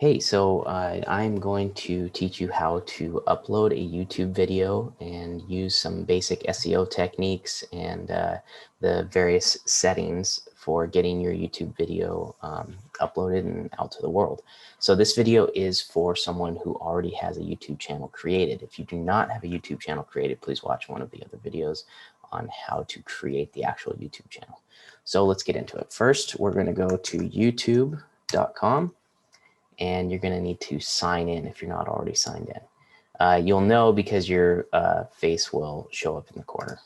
Hey, I'm going to teach you how to upload a YouTube video and use some basic SEO techniques and the various settings for getting your YouTube video uploaded and out to the world. So this video is for someone who already has a YouTube channel created. If you do not have a YouTube channel created, please watch one of the other videos on how to create the actual YouTube channel. So let's get into it. First, we're going to go to youtube.com. and you're going to need to sign in if you're not already signed in. You'll know because your face will show up in the corner.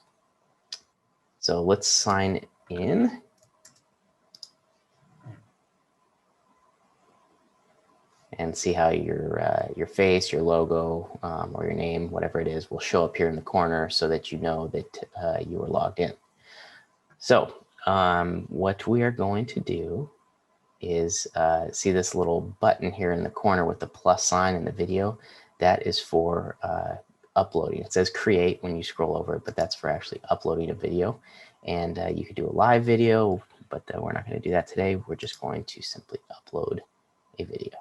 So let's sign in. And see how your face, your logo, or your name, whatever it is, will show up here in the corner so that you know that you were logged in. So what we are going to do is see this little button here in the corner with the plus sign in the video. That is for uploading. It says create when you scroll over it, but that's for actually uploading a video. And you could do a live video, but we're not going to do that today. We're just going to simply upload a video.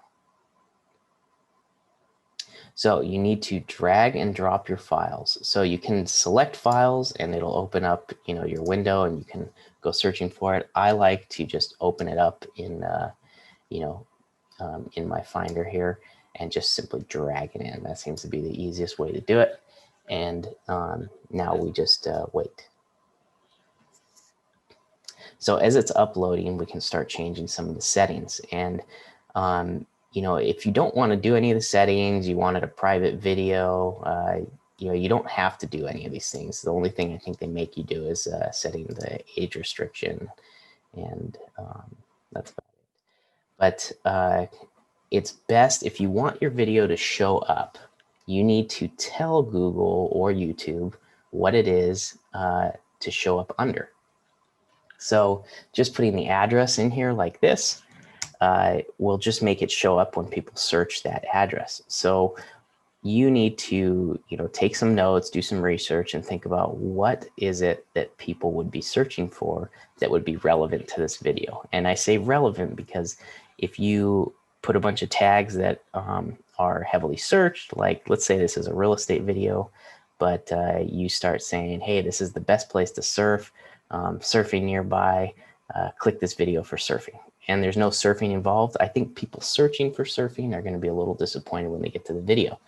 So you need to drag and drop your files. So you can select files and it'll open up, your window and you can go searching for it. I like to just open it up in, in my Finder here and just simply drag it in. That seems to be the easiest way to do it. And now we just wait. So as it's uploading, we can start changing some of the settings. And if you don't want to do any of the settings, you wanted a private video, you don't have to do any of these things. The only thing I think they make you do is setting the age restriction, and that's about it. But it's best if you want your video to show up, you need to tell Google or YouTube what it is to show up under. So just putting the address in here like this, will just make it show up when people search that address. So you need to, take some notes, do some research, and think about what is it that people would be searching for that would be relevant to this video. And I say relevant because if you put a bunch of tags that are heavily searched, like let's say this is a real estate video, but you start saying, hey, this is the best place to surf, surfing nearby, click this video for surfing. And there's no surfing involved, I think people searching for surfing are going to be a little disappointed when they get to the video.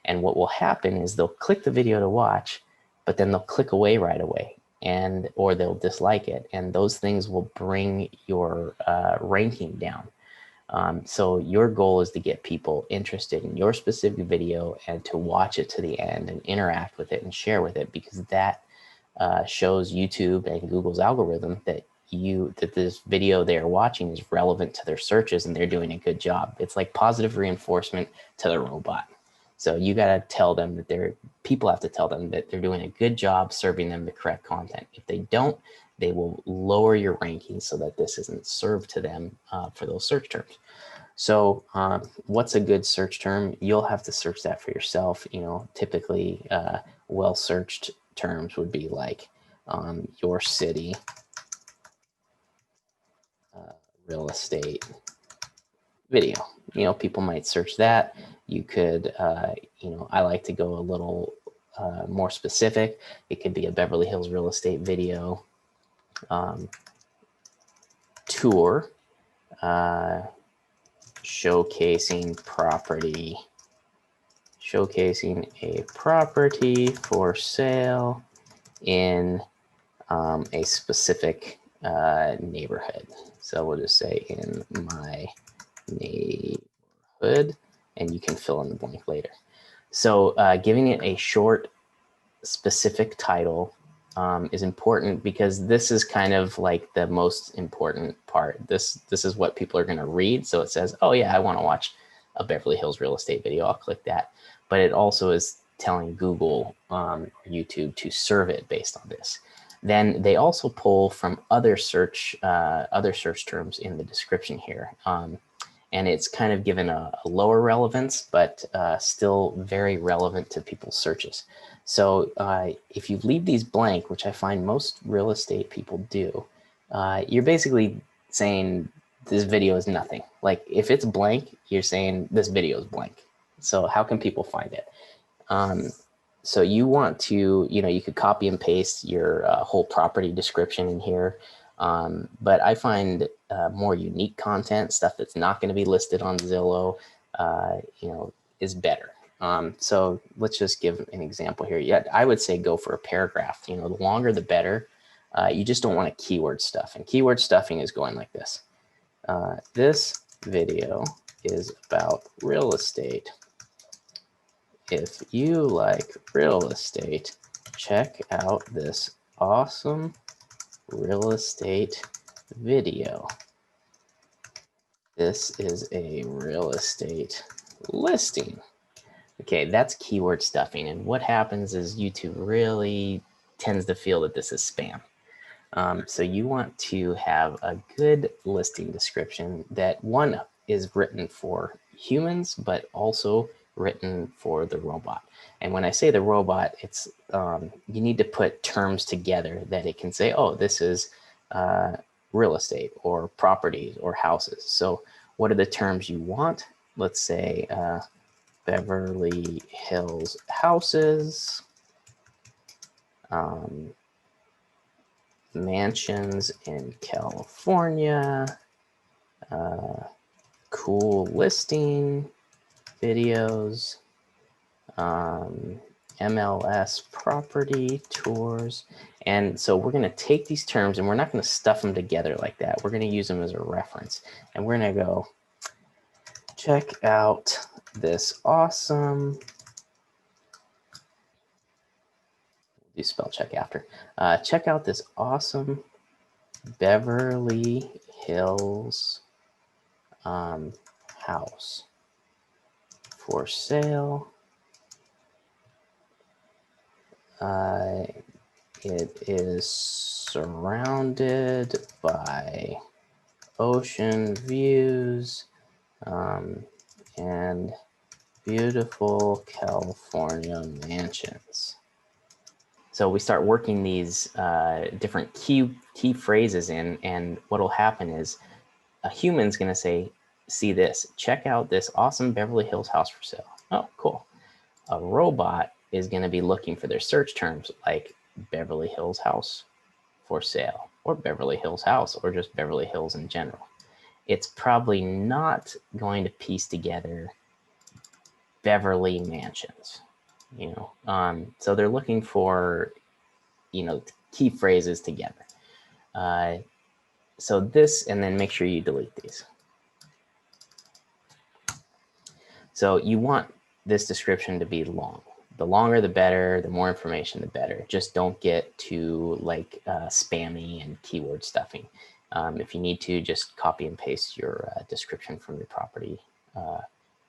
And what will happen is they'll click the video to watch, but then they'll click away right away, or they'll dislike it. And those things will bring your ranking down. So your goal is to get people interested in your specific video and to watch it to the end and interact with it and share with it, because that shows YouTube and Google's algorithm that this video they are watching is relevant to their searches and they're doing a good job. It's like positive reinforcement to the robot. So you got to tell them that people have to tell them that they're doing a good job serving them the correct content. If they don't, they will lower your rankings so that this isn't served to them for those search terms. So what's a good search term? You'll have to search that for yourself. Typically well-searched terms would be like your city, real estate video. People might search that. You could, I like to go a little more specific. It could be a Beverly Hills real estate video, tour, showcasing a property for sale in a specific neighborhood. So we'll just say in my neighborhood, and you can fill in the blank later. So giving it a short, specific title is important, because this is kind of like the most important part. This is what people are going to read. So it says, oh yeah, I want to watch a Beverly Hills real estate video. I'll click that. But it also is telling Google, YouTube to serve it based on this. Then they also pull from other search terms in the description here. And it's kind of given a lower relevance, but still very relevant to people's searches. So if you leave these blank, which I find most real estate people do, you're basically saying this video is nothing. Like if it's blank, you're saying this video is blank. So how can people find it? So you want to, you could copy and paste your whole property description in here. But I find more unique content, stuff that's not going to be listed on Zillow, is better. So let's just give an example here. Yeah, I would say go for a paragraph. The longer the better. You just don't want to keyword stuff. And keyword stuffing is going like this. This video is about real estate. If you like real estate, check out this awesome real estate video. This is a real estate listing. Okay, that's keyword stuffing. And what happens is YouTube really tends to feel that this is spam. So you want to have a good listing description that one is written for humans, but also written for the robot. And when I say the robot, it's you need to put terms together that it can say, oh, this is real estate or properties or houses. So what are the terms you want? Let's say Beverly Hills houses, mansions in California, cool listing videos, MLS property tours. And so we're going to take these terms and we're not going to stuff them together like that. We're going to use them as a reference. And we're going to go, check out this awesome, do spell check after, check out this awesome Beverly Hills house for sale. It is surrounded by ocean views and beautiful California mansions. So we start working these different key phrases in, and what will happen is a human's going to say, see this, check out this awesome Beverly Hills house for sale. Oh, cool. A robot is going to be looking for their search terms like Beverly Hills house for sale, or Beverly Hills house, or just Beverly Hills in general. It's probably not going to piece together Beverly mansions, so they're looking for, key phrases together. So this, and then make sure you delete these. So you want this description to be long. The longer, the better. The more information, the better. Just don't get too spammy and keyword stuffing. If you need to, just copy and paste your description from your property.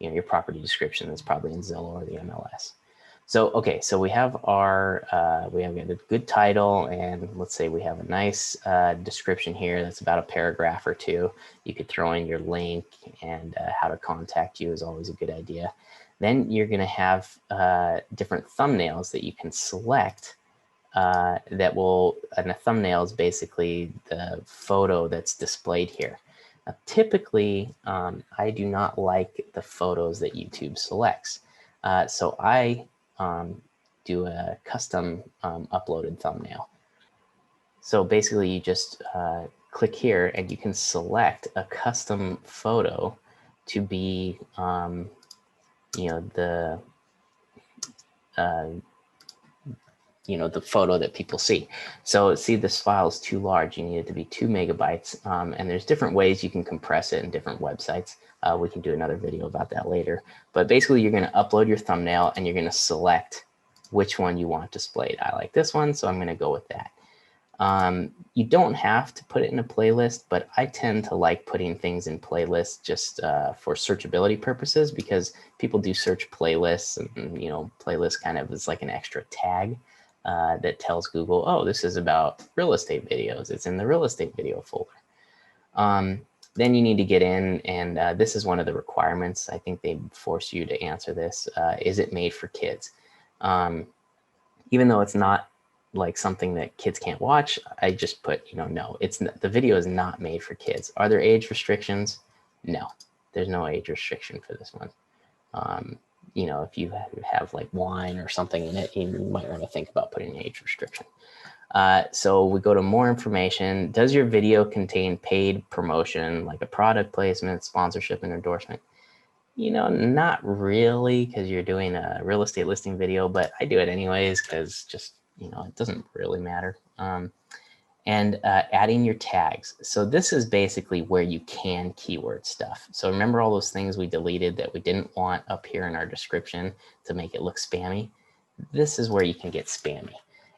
Your property description that's probably in Zillow or the MLS. So, okay, so we have our, we have a good title, and let's say we have a nice description here that's about a paragraph or two. You could throw in your link, and how to contact you is always a good idea. Then you're going to have different thumbnails that you can select that will, and a thumbnail is basically the photo that's displayed here. Now, typically, I do not like the photos that YouTube selects. So I do a custom uploaded thumbnail. So basically you just click here and you can select a custom photo to be, the photo that people see. So see, this file is too large. You need it to be 2 megabytes. And there's different ways you can compress it in different websites. We can do another video about that later. But basically, you're going to upload your thumbnail and you're going to select which one you want displayed. I like this one, so I'm going to go with that. You don't have to put it in a playlist, but I tend to like putting things in playlists just for searchability purposes, because people do search playlists, and playlist kind of is like an extra tag that tells Google, oh, this is about real estate videos. It's in the real estate video folder. Then you need to get in, and this is one of the requirements. I think they force you to answer this. Is it made for kids? Even though it's not like something that kids can't watch, I just put, no, the video is not made for kids. Are there age restrictions? No, there's no age restriction for this one. If you have like wine or something in it, you might want to think about putting an age restriction. So we go to more information. Does your video contain paid promotion, like a product placement, sponsorship, and endorsement? Not really, because you're doing a real estate listing video, but I do it anyways because just, it doesn't really matter. And adding your tags. So this is basically where you can keyword stuff. So remember all those things we deleted that we didn't want up here in our description to make it look spammy? This is where you can get spammy.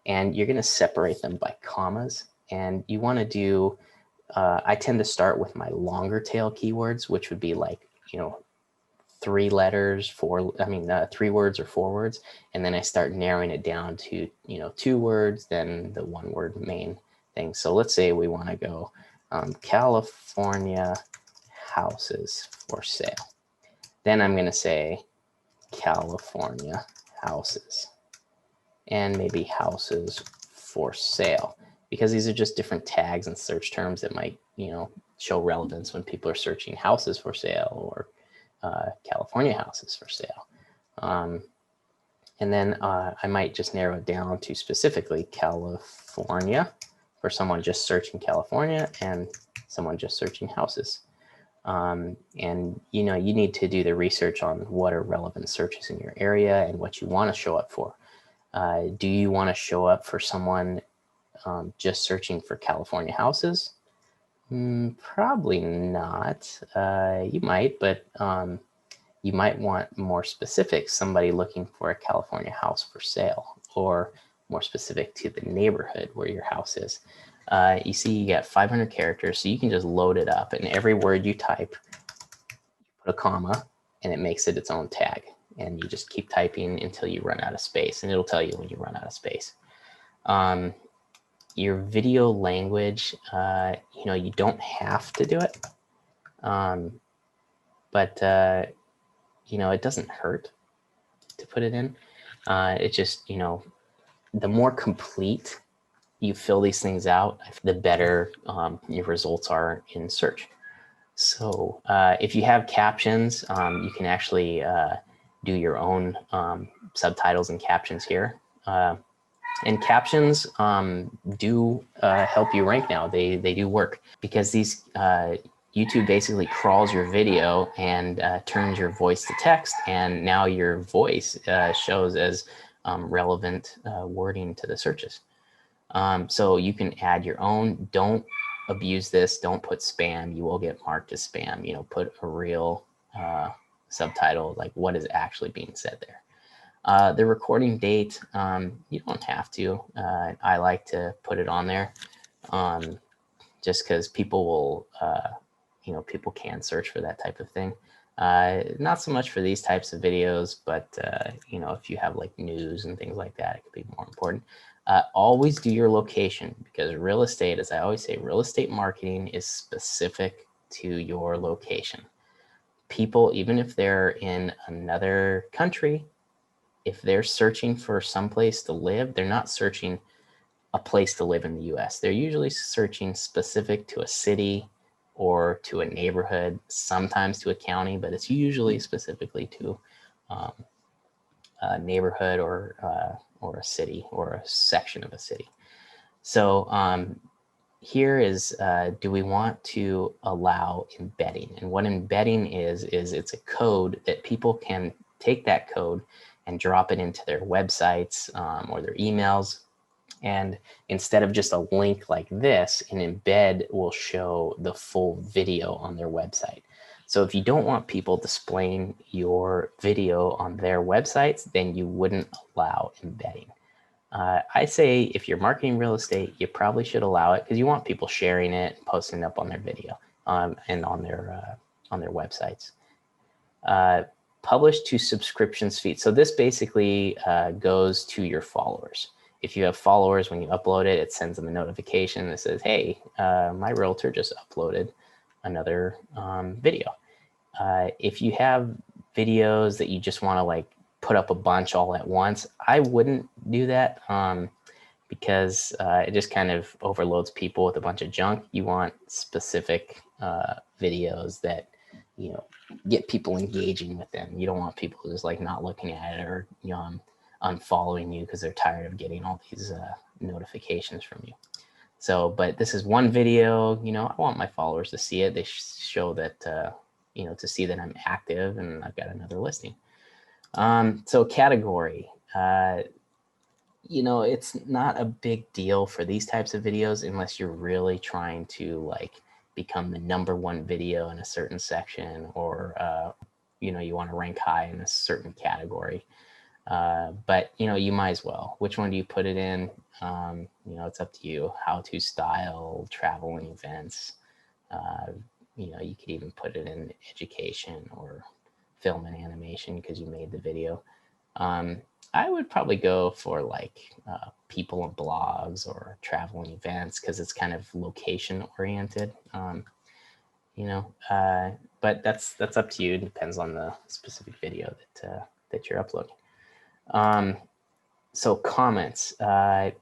And you're going to separate them by commas. And you want to do, I tend to start with my longer tail keywords, which would be like, 3 letters, 3 words or 4 words. And then I start narrowing it down to, 2 words, then the 1 word main thing. So let's say we want to go California houses for sale. Then I'm going to say California houses and maybe houses for sale, because these are just different tags and search terms that might, show relevance when people are searching houses for sale or California houses for sale. And then I might just narrow it down to specifically California for someone just searching California and someone just searching houses. And you need to do the research on what are relevant searches in your area and what you want to show up for. Do you want to show up for someone just searching for California houses? Probably not. You might, but you might want more specific, somebody looking for a California house for sale, or more specific to the neighborhood where your house is. You see you got 500 characters, so you can just load it up, and every word you type, you put a comma, and it makes it its own tag. And you just keep typing until you run out of space, and it'll tell you when you run out of space. Your video language, you don't have to do it, but it doesn't hurt to put it in. It just, the more complete you fill these things out, the better your results are in search. So if you have captions, you can actually do your own subtitles and captions here. And captions do help you rank now. They do work, because these YouTube basically crawls your video and turns your voice to text, and now your voice shows as relevant wording to the searches. So you can add your own. Don't abuse this. Don't put spam. You will get marked as spam. Put a real subtitle, like what is actually being said there. The recording date, you don't have to. I like to put it on there just because people will, people can search for that type of thing. Not so much for these types of videos, but, if you have like news and things like that, it could be more important. Always do your location, because real estate, as I always say, real estate marketing is specific to your location. People, even if they're in another country, if they're searching for some place to live, they're not searching a place to live in the US. They're usually searching specific to a city or to a neighborhood, sometimes to a county, but it's usually specifically to a neighborhood or a city or a section of a city. So here is, do we want to allow embedding? And what embedding is it's a code that people can take that code and drop it into their websites or their emails. And instead of just a link like this, an embed will show the full video on their website. So if you don't want people displaying your video on their websites, then you wouldn't allow embedding. I say if you're marketing real estate, you probably should allow it, because you want people sharing it and posting it up on their video and on their websites. Publish to subscriptions feed. So this basically goes to your followers. If you have followers, when you upload it, it sends them a notification that says, hey, my realtor just uploaded another video. If you have videos that you just want to like put up a bunch all at once, I wouldn't do that, because it just kind of overloads people with a bunch of junk. You want specific videos that, you know, get people engaging with them. You don't want people just like not looking at it, or, you know, unfollowing you because they're tired of getting all these notifications from you. So, but this is one video, you know, I want my followers to see it. They show that, you know, to see that I'm active and I've got another listing. So category, you know, it's not a big deal for these types of videos unless you're really trying to like become the #1 video in a certain section, or, you know, you want to rank high in a certain category. But, you know, you might as well. Which one do you put it in? You know, it's up to you. How-to style, travel and events. You know, you could even put it in education or film and animation because you made the video. I would probably go for like people and blogs or travel and events because it's kind of location oriented. You know, but that's up to you. It depends on the specific video that you're uploading. So comments, I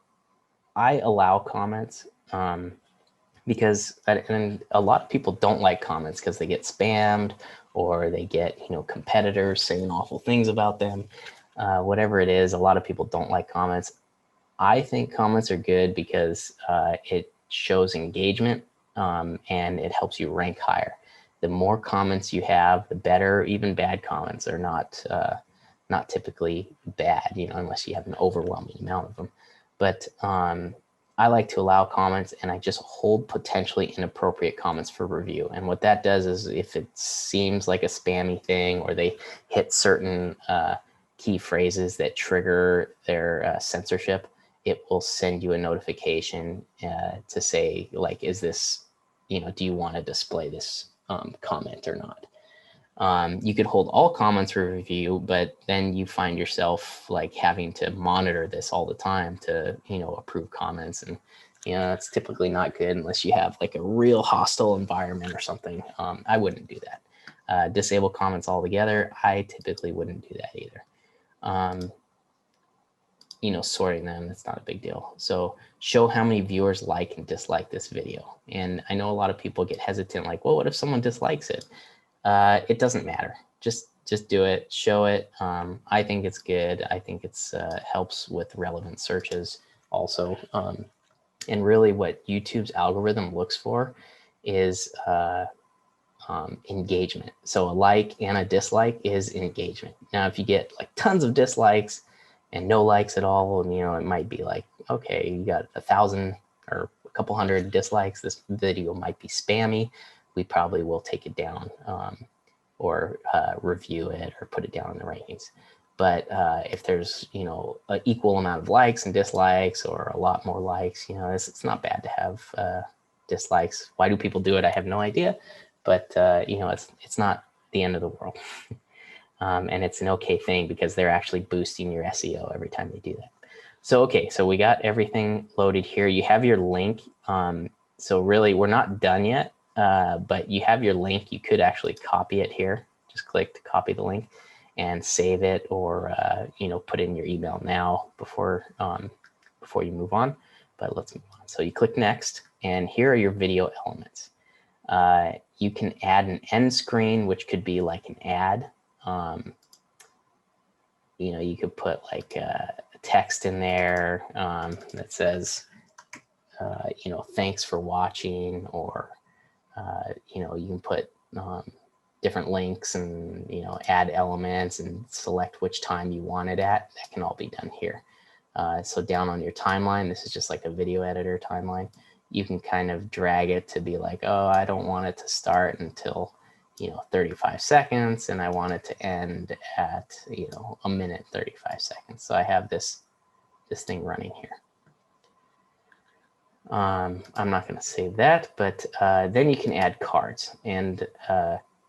allow comments because and a lot of people don't like comments because they get spammed, or they get, you know, competitors saying awful things about them. Whatever it is, a lot of people don't like comments. I think comments are good because it shows engagement and it helps you rank higher. The more comments you have, the better. Even bad comments are not typically bad, you know, unless you have an overwhelming amount of them. But I like to allow comments, and I just hold potentially inappropriate comments for review. And what that does is, if it seems like a spammy thing, or they hit certain key phrases that trigger their censorship, it will send you a notification to say, like, is this, you know, do you want to display this comment or not? You could hold all comments for review, but then you find yourself like having to monitor this all the time to, you know, approve comments. And, you know, that's typically not good unless you have like a real hostile environment or something. I wouldn't do that. Disable comments altogether. I typically wouldn't do that either. You know, sorting them, it's not a big deal. So show how many viewers like and dislike this video. And I know a lot of people get hesitant, like, well, what if someone dislikes it? It doesn't matter. Just do it, show it. I think it's good. I think it's helps with relevant searches also. And really what YouTube's algorithm looks for is engagement. So a like and a dislike is engagement. Now, if you get like tons of dislikes and no likes at all, and, you know, it might be like, okay, you got 1,000 or a couple hundred dislikes, this video might be spammy. We probably will take it down or review it or put it down in the rankings. But if there's, you know, an equal amount of likes and dislikes, or a lot more likes, you know, it's not bad to have dislikes. Why do people do it? I have no idea. But, you know, it's not the end of the world. And it's an okay thing because they're actually boosting your SEO every time they do that. So, okay, so we got everything loaded here. You have your link. So really, we're not done yet. But you have your link. You could actually copy it here. Just click to copy the link and save it, or you know, put in your email now before you move on. But let's move on. So you click next, and here are your video elements. You can add an end screen, which could be like an ad. You know, you could put like text in there that says, you know, thanks for watching, or you know, you can put different links and, you know, add elements and select which time you want it at. That can all be done here. So down on your timeline, this is just like a video editor timeline. You can kind of drag it to be like, oh, I don't want it to start until, you know, 35 seconds, and I want it to end at, you know, 1:35 seconds. So I have this thing running here. I'm not going to save that, but then you can add cards, and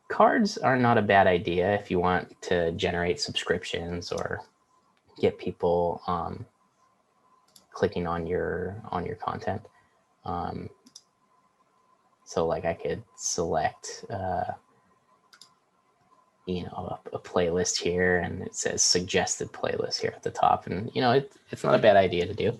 cards are not a bad idea if you want to generate subscriptions or get people clicking on your content. So like I could select, you know, a playlist here, and it says suggested playlist here at the top, and, you know, it's not a bad idea to do.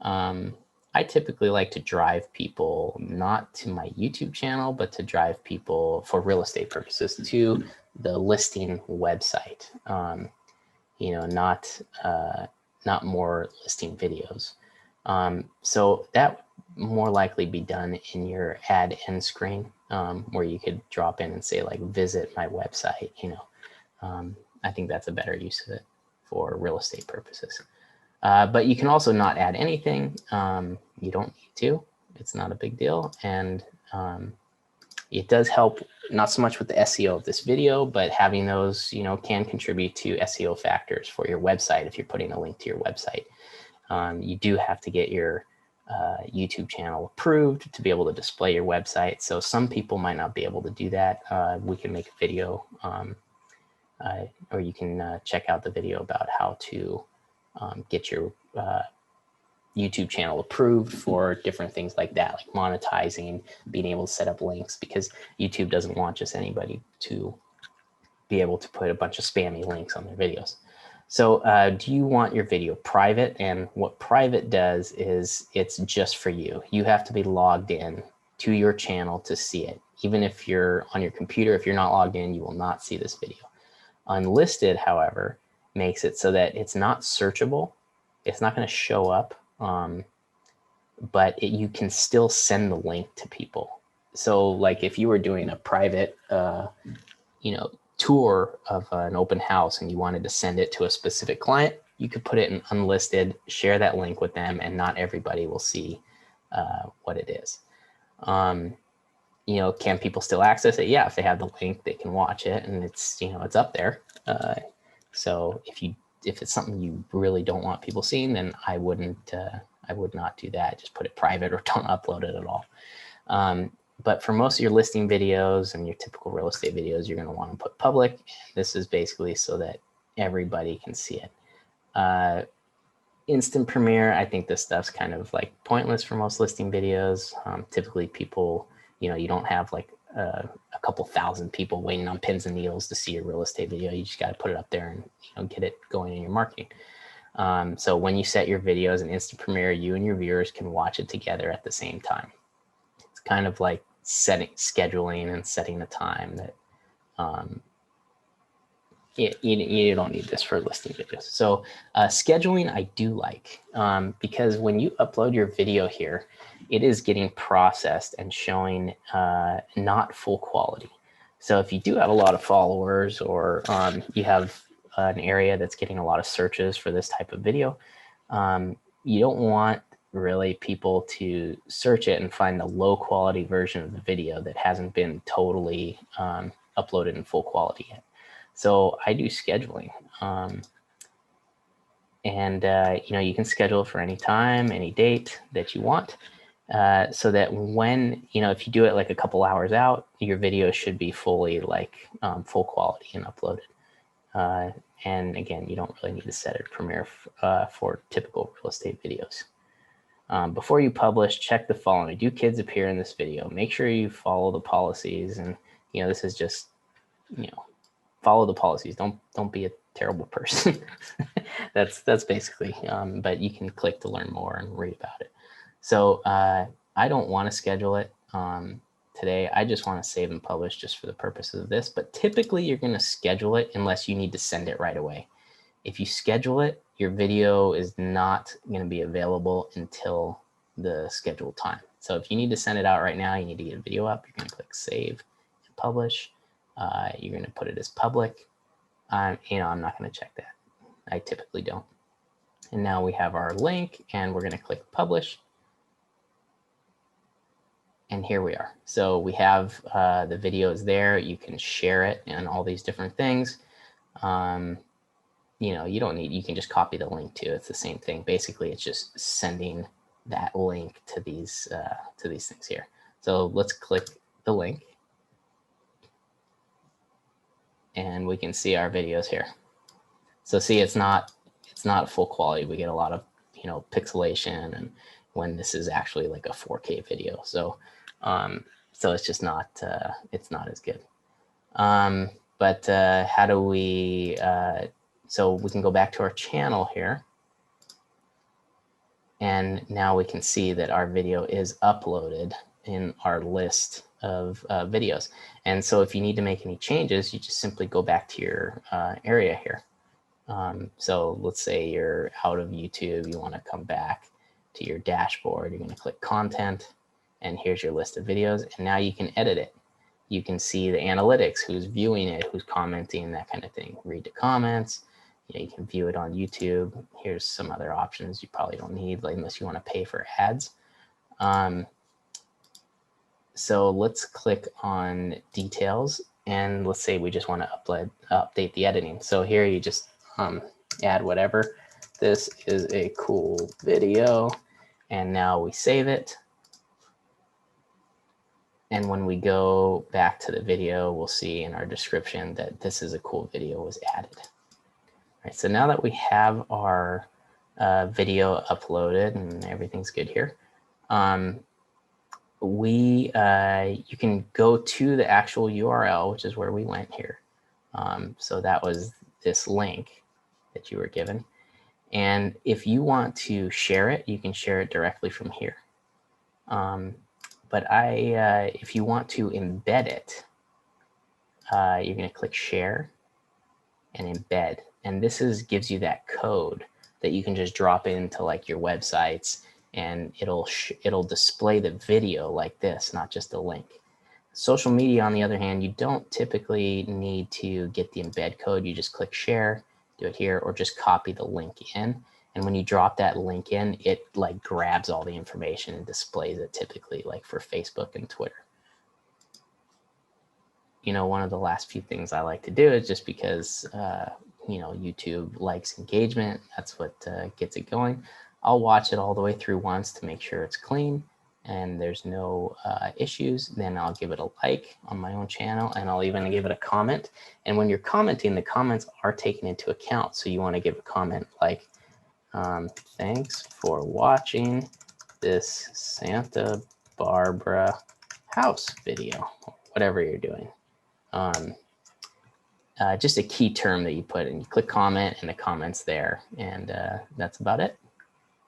I typically like to drive people not to my YouTube channel, but to drive people for real estate purposes to the listing website. You know, not more listing videos. So that more likely be done in your ad end screen, where you could drop in and say like, visit my website, you know. I think that's a better use of it for real estate purposes. But you can also not add anything. You don't need to. It's not a big deal. And it does help, not so much with the SEO of this video, but having those, you know, can contribute to SEO factors for your website. If you're putting a link to your website, you do have to get your YouTube channel approved to be able to display your website. So some people might not be able to do that. We can make a video, or you can check out the video about how to get your YouTube channel approved for different things like that, like monetizing, being able to set up links, because YouTube doesn't want just anybody to be able to put a bunch of spammy links on their videos. So do you want your video private? And what private does is it's just for you. You have to be logged in to your channel to see it. Even if you're on your computer, if you're not logged in, you will not see this video. Unlisted, however, makes it so that it's not searchable. It's not going to show up, but you can still send the link to people. So like if you were doing a private, you know, tour of an open house and you wanted to send it to a specific client, you could put it in unlisted, share that link with them, and not everybody will see what it is. You know, can people still access it? Yeah, if they have the link, they can watch it, and it's, you know, it's up there. So if it's something you really don't want people seeing, then I would not do that. Just put it private or don't upload it at all. But for most of your listing videos and your typical real estate videos, you're going to want to put public. This is basically so that everybody can see it. Instant premiere, I think this stuff's kind of like pointless for most listing videos. Typically people, you know, you don't have like a couple thousand people waiting on pins and needles to see your real estate video. You just got to put it up there and, you know, get it going in your marketing. So when you set your videos in instant premiere, you and your viewers can watch it together at the same time. It's kind of like scheduling and setting the time that you don't need this for listing videos. So scheduling I do like, because when you upload your video here, it is getting processed and showing not full quality. So if you do have a lot of followers, or you have an area that's getting a lot of searches for this type of video, you don't want really people to search it and find the low quality version of the video that hasn't been totally uploaded in full quality yet. So I do scheduling, and you know, you can schedule for any time, any date that you want, so that when, you know, if you do it like a couple hours out, your video should be fully like full quality and uploaded. And again, you don't really need to set it Premiere for typical real estate videos. Before you publish, check the following. Do kids appear in this video? Make sure you follow the policies. And, you know, this is just, you know, follow the policies. Don't be a terrible person. that's basically, but you can click to learn more and read about it. So I don't want to schedule it today. I just want to save and publish just for the purposes of this. But typically you're going to schedule it unless you need to send it right away. If you schedule it, your video is not going to be available until the scheduled time. So if you need to send it out right now, you need to get a video up, you're going to click save and publish. You're going to put it as public. You know, I'm not going to check that. I typically don't. And now we have our link, and we're going to click publish. And here we are. So we have the videos there. You can share it and all these different things. You know, you don't need, you can just copy the link too. It's the same thing. Basically, it's just sending that link to these things here. So let's click the link, and we can see our videos here. So see, it's not full quality. We get a lot of, you know, pixelation, and when this is actually like a 4K video. So so it's just not it's not as good. But how do we? So we can go back to our channel here. And now we can see that our video is uploaded in our list of videos. And so if you need to make any changes, you just simply go back to your area here. So let's say you're out of YouTube, you want to come back to your dashboard, you're going to click content, and here's your list of videos, and now you can edit it. You can see the analytics, who's viewing it, who's commenting, that kind of thing. Read the comments. You can view it on YouTube. Here's some other options you probably don't need, like, unless you want to pay for ads. So let's click on details, and let's say we just want to update the editing. So here you just add whatever. This is a cool video, and now we save it. And when we go back to the video, we'll see in our description that this is a cool video was added. All right, so now that we have our video uploaded and everything's good here, you can go to the actual URL, which is where we went here. So that was this link that you were given. And if you want to share it, you can share it directly from here. But if you want to embed it, you're going to click share and embed. And this gives you that code that you can just drop into like your websites, and it'll display the video like this, not just a link. Social media, on the other hand, you don't typically need to get the embed code. You just click share, do it here, or just copy the link in. And when you drop that link in, it like grabs all the information and displays it, typically like for Facebook and Twitter. You know, one of the last few things I like to do is just because, you know, YouTube likes engagement. That's what gets it going. I'll watch it all the way through once to make sure it's clean and there's no issues. Then I'll give it a like on my own channel, and I'll even give it a comment. And when you're commenting, the comments are taken into account. So you want to give a comment like, thanks for watching this Santa Barbara house video, whatever you're doing. Just a key term that you put in. You click comment and the comment's there, and that's about it.